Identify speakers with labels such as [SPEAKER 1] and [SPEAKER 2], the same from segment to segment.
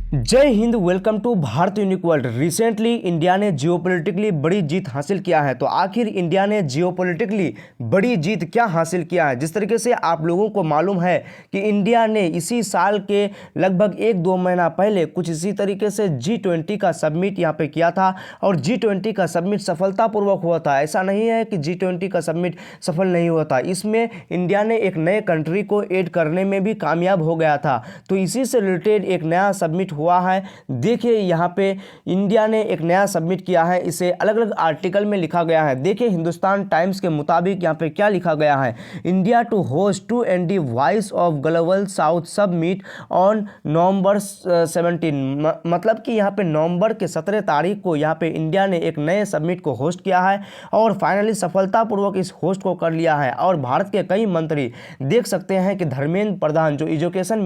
[SPEAKER 1] जय हिंद। Welcome to Bharat unique world. Recently India ने जियोपॉलिटिकली बड़ी जीत हासिल किया है। तो आखिर इंडिया ने जियोपॉलिटिकली बड़ी जीत क्या हासिल किया है? जिस तरीके से आप लोगों को मालूम है कि इंडिया ने इसी साल के लगभग 1-2 महीना पहले कुछ इसी तरीके से G20 का सबमिट यहाँ पे किया था और G20 का सबमिट सफलतापूर्वक हुआ था। ऐसा नहीं है कि G20 का सबमिट सफल नहीं हुआ था, इसमें इंडिया ने एक नए कंट्री को ऐड करने में भी कामयाब हो गया था। तो इसी से रिलेटेड एक नया सबमिट हुआ है। देखिए यहाँ पे इंडिया ने एक नया सबमिट किया है, इसे अलग अलग आर्टिकल में लिखा गया है। देखिए हिंदुस्तान टाइम्स के मुताबिक यहाँ पे क्या लिखा गया है। India to host 2ND voice of global south summit on November 17। मतलब कि यहाँ पे नवंबर के 17 तारीख को यहाँ पे इंडिया ने एक नए सबमिट को होस्ट किया है और फाइनली सफलतापूर्वक इस होस्ट को कर लिया है। और भारत के कई मंत्री देख सकते हैं कि धर्मेंद्र प्रधान जो एजुकेशन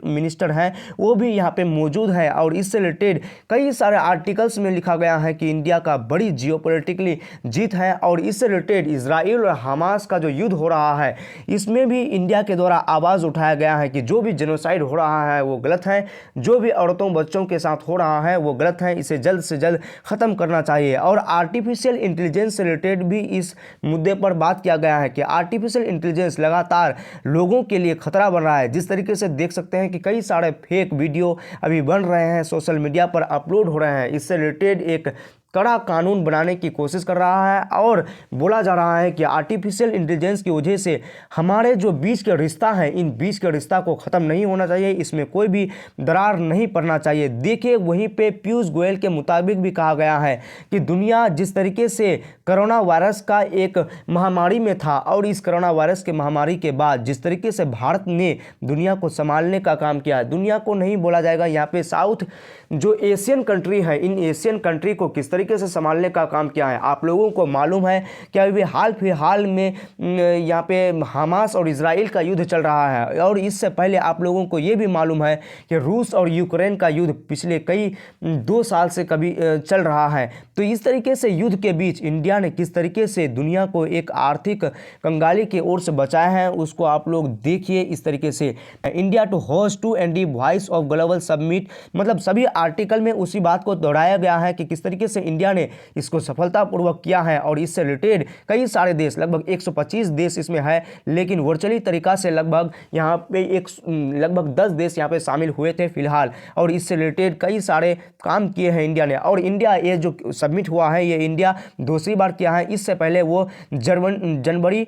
[SPEAKER 1] मिनिस्टर हैं वो भी यहाँ पे मौजूद है। और इससे रिलेटेड कई सारे आर्टिकल्स में लिखा गया है कि इंडिया का बड़ी जियोपॉलिटिकली जीत है। और इससे रिलेटेड इजराइल और हमास का जो युद्ध हो रहा है इसमें भी इंडिया के द्वारा आवाज़ उठाया गया है कि जो भी जेनोसाइड हो रहा है वो गलत है, जो भी औरतों बच्चों के साथ हो रहा है वो गलत है, इसे जल्द से जल्द ख़त्म करना चाहिए। और आर्टिफिशियल इंटेलिजेंस से रिलेटेड भी इस मुद्दे पर बात किया गया है कि आर्टिफिशियल इंटेलिजेंस लगातार लोगों के लिए खतरा बन रहा है। जिस तरीके से देख सकते हैं कि कई सारे फेक वीडियो अभी बन रहे हैं, सोशल मीडिया पर अपलोड हो रहे हैं। इससे रिलेटेड एक कड़ा कानून बनाने की कोशिश कर रहा है और बोला जा रहा है कि आर्टिफिशियल इंटेलिजेंस की वजह से हमारे जो बीच के रिश्ता है, इन बीच के रिश्ता को ख़त्म नहीं होना चाहिए, इसमें कोई भी दरार नहीं पड़ना चाहिए। देखिए वहीं पे पीयूष गोयल के मुताबिक भी कहा गया है कि दुनिया जिस तरीके से कोरोना वायरस का एक महामारी में था और इस कोरोना वायरस के महामारी के बाद जिस तरीके से भारत ने दुनिया को संभालने का काम किया है, दुनिया को नहीं बोला जाएगा, यहाँ पे साउथ जो एशियन कंट्री है, इन एशियन कंट्री को किस तरीके से संभालने का काम किया है। आप लोगों को मालूम है कि अभी हाल फिलहाल में यहाँ पे हमास और इजराइल का युद्ध चल रहा है। और इससे पहले आप लोगों को ये भी मालूम है कि रूस और यूक्रेन का युद्ध पिछले कई 2 साल से कभी चल रहा है। तो इस तरीके से युद्ध के बीच इंडिया ने किस तरीके से दुनिया को एक आर्थिक कंगाली की ओर से बचाया है उसको आप लोग देखिए। इस तरीके से India to host 2ND voice of global summit, मतलब सभी आर्टिकल में उसी बात को दोहराया गया है कि किस तरीके से इंडिया ने इसको सफलतापूर्वक किया है। और इससे रिलेटेड कई सारे देश, लगभग 125 देश इसमें है, लेकिन वर्चुअली तरीका से लगभग यहाँ पे लगभग 10 देश यहाँ पे शामिल हुए थे फिलहाल। और इससे रिलेटेड कई सारे काम किए हैं इंडिया ने। और इंडिया ये जो सबमिट हुआ है ये इंडिया दूसरी बार किया है। इससे पहले वो जनवरी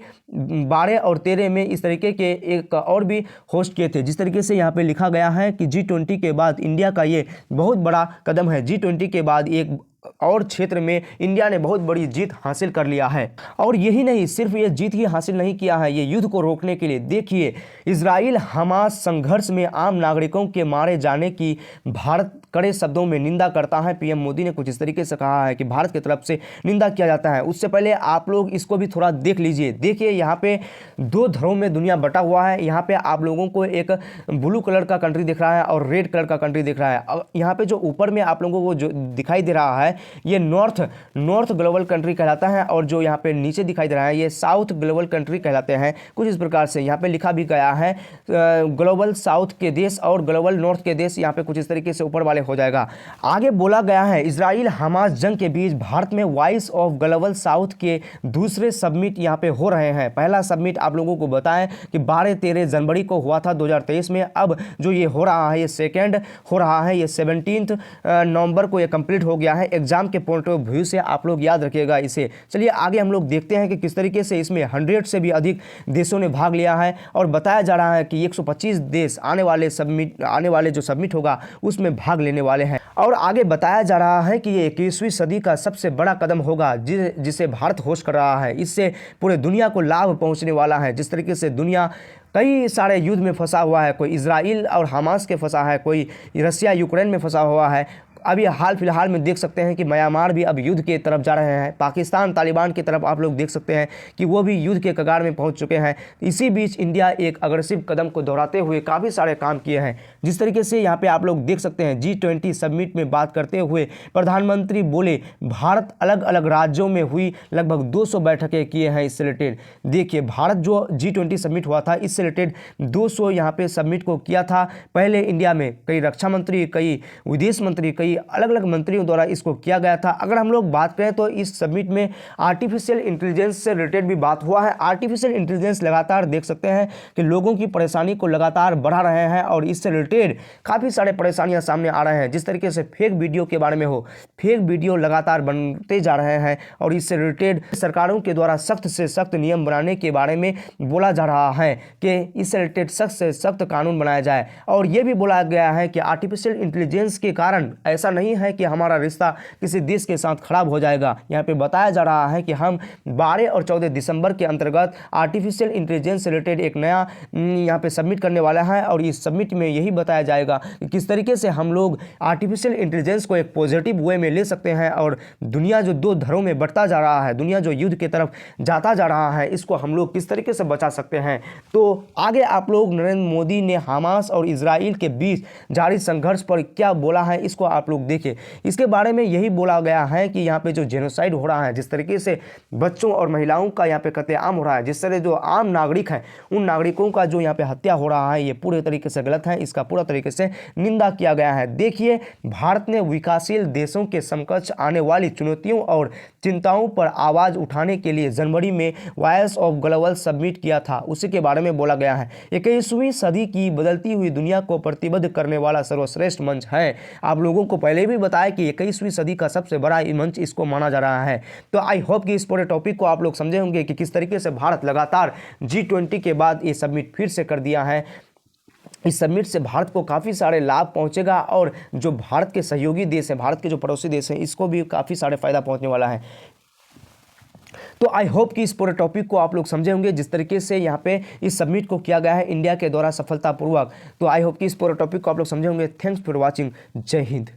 [SPEAKER 1] 12 और 13 में इस तरीके के एक और भी होस्ट किए थे। जिस तरीके से यहाँ पे लिखा गया है कि G20 के बाद इंडिया का ये बहुत बड़ा कदम है। G20 के बाद एक और क्षेत्र में इंडिया ने बहुत बड़ी जीत हासिल कर लिया है। और यही नहीं, सिर्फ ये जीत ही हासिल नहीं किया है, ये युद्ध को रोकने के लिए देखिए इजराइल हमास संघर्ष में आम नागरिकों के मारे जाने की भारत कड़े शब्दों में निंदा करता है। पीएम मोदी ने कुछ इस तरीके से कहा है कि भारत की तरफ से निंदा किया जाता है। उससे पहले आप लोग इसको भी थोड़ा देख लीजिए। देखिए यहाँ पे 2 धड़ों में दुनिया बटा हुआ है। यहाँ पे आप लोगों को एक ब्लू कलर का कंट्री दिख रहा है और रेड कलर का कंट्री दिख रहा है। यहाँ पे जो ऊपर में आप लोगों को जो दिखाई दे रहा है ये नॉर्थ ग्लोबल कंट्री कहलाता है और जो यहाँ पे नीचे दिखाई दे रहा है ये साउथ ग्लोबल कंट्री कहलाते हैं। कुछ इस प्रकार से यहाँ पे लिखा भी गया है ग्लोबल साउथ के देश और ग्लोबल नॉर्थ के देश, यहाँ पे कुछ इस तरीके से ऊपर वाले हो जाएगा। आगे बोला गया है इजराइल हमास जंग के बीच भारत में वॉइस ऑफ ग्लोबल साउथ के दूसरे सबमिट यहाँ पे हो रहे हैं। पहला सबमिट आप लोगों को बताएं कि 12-13 जनवरी को हुआ था 2023 में। अब जो ये हो रहा है ये सेकेंड हो रहा है, ये 17 नवंबर को ये कंप्लीट हो गया है। एग्जाम के पॉइंट ऑफ व्यू से आप लोग याद रखिएगा इसे। चलिए आगे हम लोग देखते हैं कि किस तरीके से इसमें 100 से भी अधिक देशों ने भाग लिया है। और बताया जा रहा है कि 125 देश आने वाले जो सबमिट होगा उसमें भाग लेने वाले हैं। और आगे बताया जा रहा है कि ये 21वीं सदी का सबसे बड़ा कदम होगा जिसे भारत होस्ट कर रहा है। इससे पूरे दुनिया को लाभ पहुंचने वाला है। जिस तरीके से दुनिया कई सारे युद्ध में फंसा हुआ है, कोई इजराइल और हमास के फंसा है, कोई रसिया यूक्रेन में फंसा हुआ है। अभी हाल फिलहाल में देख सकते हैं कि म्यांमार भी अब युद्ध के तरफ जा रहे हैं। पाकिस्तान तालिबान की तरफ आप लोग देख सकते हैं कि वो भी युद्ध के कगार में पहुंच चुके हैं। इसी बीच इंडिया एक अग्रेसिव कदम को दोहराते हुए काफ़ी सारे काम किए हैं। जिस तरीके से यहाँ पे आप लोग देख सकते हैं G20 समिट में बात करते हुए प्रधानमंत्री बोले भारत अलग अलग राज्यों में हुई लगभग 200 बैठकें किए हैं इससे रिलेटेड। देखिए भारत जो G20 समिट हुआ था इससे रिलेटेड 200 यहाँ पे समिट को किया था। पहले इंडिया में कई रक्षा मंत्री, कई विदेश मंत्री, कई अलग अलग मंत्रियों द्वारा इसको किया गया था। अगर हम लोग बात करें तो इस समिट में आर्टिफिशियल इंटेलिजेंस से रिलेटेड भी बात हुआ है। आर्टिफिशियल इंटेलिजेंस लगातार देख सकते हैं कि लोगों की परेशानी को लगातार बढ़ा रहे हैं और इससे रिलेटेड काफ़ी सारे परेशानियां सामने आ रहे हैं। जिस तरीके से फेक वीडियो के बारे में हो, फेक वीडियो लगातार बनते जा रहे हैं और इससे रिलेटेड सरकारों के द्वारा सख्त से सख्त नियम बनाने के बारे में बोला जा रहा है कि इससे रिलेटेड सख्त से सख्त कानून बनाया जाए। और यह भी बोला गया है कि आर्टिफिशियल इंटेलिजेंस के कारण ऐसा नहीं है कि हमारा रिश्ता किसी देश के साथ खराब हो जाएगा। यहाँ पे बताया जा रहा है कि हम 12 और 14 दिसंबर के अंतर्गत आर्टिफिशियल इंटेलिजेंस से रिलेटेड एक नया यहाँ पे सबमिट करने वाला है और इस सबमिट में यही बताया जाएगा कि किस तरीके से हम लोग आर्टिफिशियल इंटेलिजेंस को एक पॉजिटिव वे में ले सकते हैं और दुनिया जो दो धड़ों में बढ़ता जा रहा है, दुनिया जो युद्ध की तरफ जाता जा रहा है, इसको हम लोग किस तरीके से बचा सकते हैं। तो आगे आप लोग नरेंद्र मोदी ने हमास और इजराइल के बीच जारी संघर्ष पर क्या बोला है इसको आप लोग देखें। इसके बारे में यही बोला गया है कि यहाँ पे जो जेनोसाइड हो रहा है, जिस तरीके से बच्चों और महिलाओं का यहाँ पे कत्लेआम हो रहा है, जिस तरह जो आम नागरिक हैं उन नागरिकों का जो यहाँ पे हत्या हो रहा है, ये पूरे तरीके से गलत है। इसका पूरा तरीके से निंदा किया गया है। देखिए भारत ने विकासशील देशों के समकक्ष आने वाली चुनौतियों और चिंताओं पर आवाज उठाने के लिए जनवरी में वॉइस ऑफ ग्लोबल सबमिट किया था, उसी के बारे में बोला गया है। 21वीं सदी की बदलती हुई दुनिया को प्रतिबद्ध करने वाला सर्वश्रेष्ठ मंच है। आप लोगों को पहले भी बताया कि 21वीं सदी का सबसे बड़ा मंच इसको माना जा रहा है। तो आई होप कि इस पूरे टॉपिक को आप लोग समझे होंगे कि किस तरीके से भारत लगातार G20 के बाद ये सबमिट फिर से कर दिया है। इस समिट से भारत को काफ़ी सारे लाभ पहुंचेगा और जो भारत के सहयोगी देश हैं, भारत के जो पड़ोसी देश हैं, इसको भी काफ़ी सारे फायदा पहुंचने वाला है। तो आई होप कि इस पूरे टॉपिक को आप लोग समझे होंगे जिस तरीके से यहाँ पे इस सबमिट को किया गया है इंडिया के द्वारा सफलतापूर्वक। तो आई होप कि इस पूरे टॉपिक को आप लोग समझे होंगे। Thanks for watching. जय हिंद।